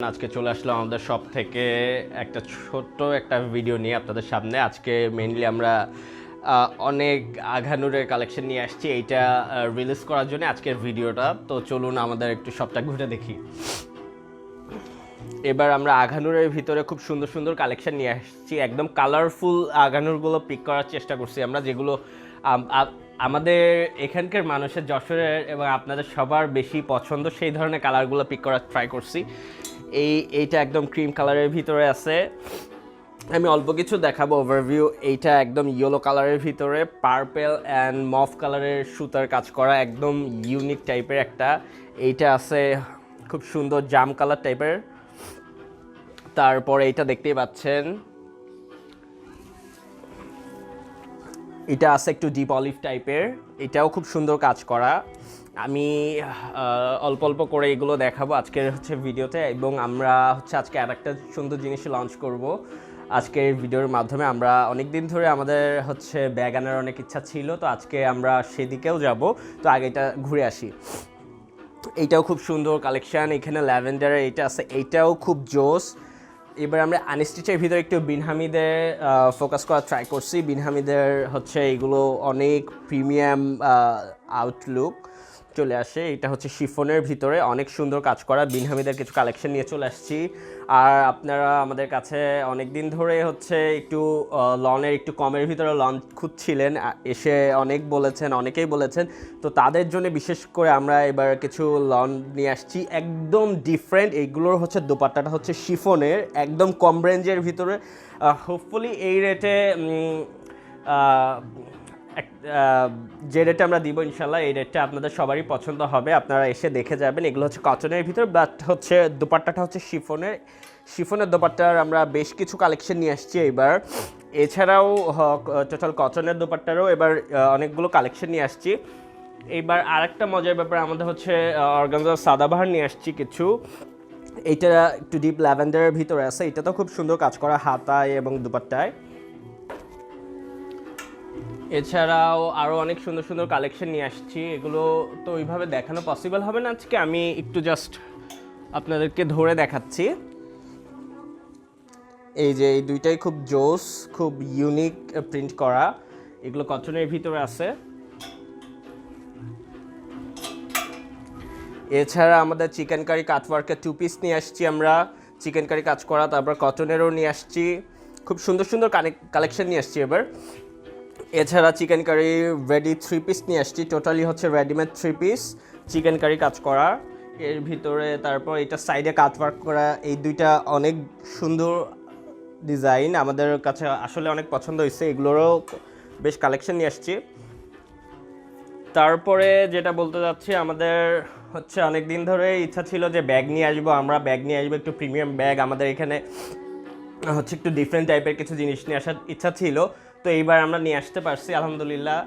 আজকে চলে আসলাম আমাদের শপ থেকে একটা ছোট্ট একটা ভিডিও নিয়ে আপনাদের সামনে। আজকে মেইনলি আমরা অনেক আঘানুরের কালেকশন নিয়ে আসছি এইটা রিলিজ করার জন্য আজকের ভিডিওটা। তো চলুন আমাদের একটু শপটা ঘুরে দেখি। এবার আমরা আঘানুরের ভিতরে খুব সুন্দর সুন্দর কালেকশন নিয়ে আসছি, একদম কালারফুল আঘানুরগুলো পিক করার চেষ্টা করছি আমরা, যেগুলো আমাদের এখানকার মানুষের, যশোরের এবং আপনাদের সবার বেশি পছন্দ সেই ধরনের কালারগুলো পিক করার ট্রাই করছি। এইটা একদম ক্রিম কালারের ভিতরে আছে, আমি অল্প কিছু দেখাবো ওভারভিউ। এইটা একদম ইয়েলো কালারের ভিতরে পার্পেল অ্যান্ড মফ কালারের সুতার কাজ করা, একদম ইউনিক টাইপের একটা। এইটা আছে খুব সুন্দর জাম কালার টাইপের। তারপরে এইটা দেখতেই পাচ্ছেন, এটা আছে একটু ডিপ অলিভ টাইপের, এটাও খুব সুন্দর কাজ করা। আমি অল্প অল্প করে এগুলো দেখাবো আজকের ভিডিওতে, এবং আমরা আজকে আর একটা সুন্দর জিনিস লঞ্চ করব আজকের ভিডিওর মাধ্যমে। আমরা অনেক দিন ধরে আমাদের ব্যাগ আনার অনেক ইচ্ছা ছিল, তো আজকে আমরা সেদিকেও যাব। তো আগে এটা ঘুরে আসি। এইটাও খুব সুন্দর কালেকশান, এখানে ল্যাভেন্ডারের এইটা আছে, এইটাও খুব জোস। এবার আমরা আনস্টিচের ভিতরে একটু বিনহামিদের ফোকাস করার ট্রাই করছি। বিনহামিদের এইগুলো অনেক প্রিমিয়াম আউটলুক চলে আসে। এটা শিফনের ভিতরে অনেক সুন্দর কাজ করা, বিনহামিদের কিছু কালেকশন নিয়ে চলে আসছি। আর আপনারা আমাদের কাছে অনেক দিন ধরে একটু লনের একটু কমের ভিতরে লন খুঁজছিলেন, এসে অনেকেই বলেছেন। তো তাদের জন্য বিশেষ করে আমরা এবার কিছু লন নিয়ে আসছি, একদম ডিফারেন্ট। এইগুলোর দোপাট্টাটা শিফনের, একদম কম রেঞ্জের ভিতরে। হোপফুলি এই রেটে যে রেটে আমরা দিব ইনশাল্লাহ, এই রেটটা আপনাদের সবারই পছন্দ হবে। আপনারা এসে দেখে যাবেন। এগুলো কটনের ভিতর, বাট দোপাট্টাটা শিফনের দোপাট্টার আমরা বেশ কিছু কালেকশন নিয়ে আসছি এবার। এছাড়াও টোটাল কটনের দোপাট্টারও এবার অনেকগুলো কালেকশন নিয়ে আসছি। এইবার আরেকটা মজার ব্যাপার, আমাদের অর্গানজার সাদাবাহার নিয়ে আসছি কিছু। এইটা একটু ডিপ ল্যাভেন্ডারের ভিতরে আছে, এটা তো খুব সুন্দর কাজ করা হাতায় এবং দুপাট্টায়। এছাড়াও আরও অনেক সুন্দর সুন্দর কালেকশন নিয়ে আসছি, এগুলো তো ওইভাবে দেখানো পসিবল হবে না আজকে, আমি একটু জাস্ট আপনাদেরকে ধরে দেখাচ্ছি। এই যে এই দুইটাই খুব জোস, খুব ইউনিক প্রিন্ট করা, এগুলো কটনের ভিতরে আছে। এছাড়া আমাদের চিকেন কারি কাটওয়ার্কের 2 পিস নিয়ে আসছি আমরা, চিকেন কারি কাজ করা। তারপর কটনেরও নিয়ে আসছি, খুব সুন্দর সুন্দর কালেকশন নিয়ে আসছি এবার। এছাড়া চিকেন কারি রেডি 3 পিস নিয়ে আসছি, totally readymade 3 piece chicken curry কাজ করা এর ভিতরে। তারপর এটা সাইডে কাটওয়ার্ক করা, এই দুইটা অনেক সুন্দর ডিজাইন, আমাদের কাছে আসলে অনেক পছন্দ হয়েছে, এগুলোরও বেশ কালেকশন নিয়ে আসছি। তারপরে যেটা বলতে যাচ্ছি, আমাদের অনেক দিন ধরে ইচ্ছা ছিল যে ব্যাগ নিয়ে আসবো, আমরা ব্যাগ নিয়ে আসবো একটু প্রিমিয়াম ব্যাগ। আমাদের এখানে একটু ডিফারেন্ট টাইপের কিছু জিনিস নিয়ে আসার ইচ্ছা ছিল, তো এইবার আমরা নিয়ে আসতে পারছি আলহামদুলিল্লাহ।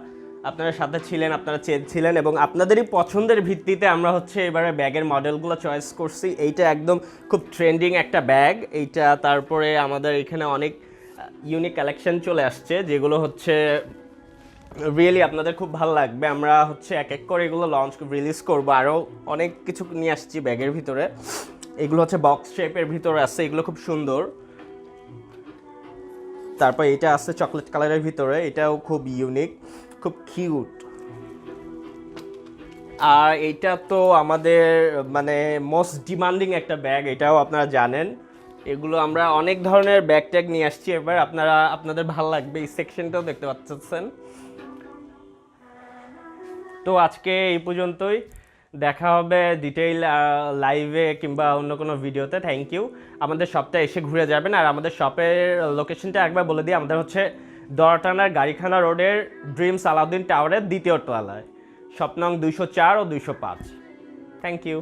আপনারা সাথে ছিলেন, আপনারা চেয়েছিলেন, এবং আপনাদেরই পছন্দের ভিত্তিতে আমরা এবারে ব্যাগের মডেলগুলো চয়েস করছি। এইটা একদম খুব ট্রেন্ডিং একটা ব্যাগ এইটা। তারপরে আমাদের এখানে অনেক ইউনিক কালেকশন চলে আসছে, যেগুলো রিয়েলি আপনাদের খুব ভালো লাগবে। আমরা এক এক করে এগুলো লঞ্চ রিলিজ করবো, আরও অনেক কিছু নিয়ে আসছি ব্যাগের ভিতরে। এগুলো বক্স শেপের ভিতরে আছে, এগুলো খুব সুন্দর। তারপর এটা আছে চকলেট কালারের ভিতরে, এটাও খুব ইউনিক, খুব কিউট। আর এইটা তো আমাদের মোস্ট ডিমান্ডিং একটা ব্যাগ, এটাও আপনারা জানেন। এগুলো আমরা অনেক ধরনের ব্যাগ ট্যাগ নিয়ে আসছি এবার, আপনাদের ভালো লাগবে। এই সেকশনটাও দেখতে পাচ্ছেন। তো আজকে এই পর্যন্তই, দেখা হবে ডিটেইল লাইভে কিংবা অন্য কোনো ভিডিওতে। Thank you. আমাদের শপটা এসে ঘুরে যাবেন। আর আমাদের শপের লোকেশনটা একবার বলে দিই, আমাদের দরটানার গাড়িখানা রোডের ড্রিমস আলাউদ্দিন টাওয়ারের 2য় তলায়, শপ নং 204 ও 205। Thank you.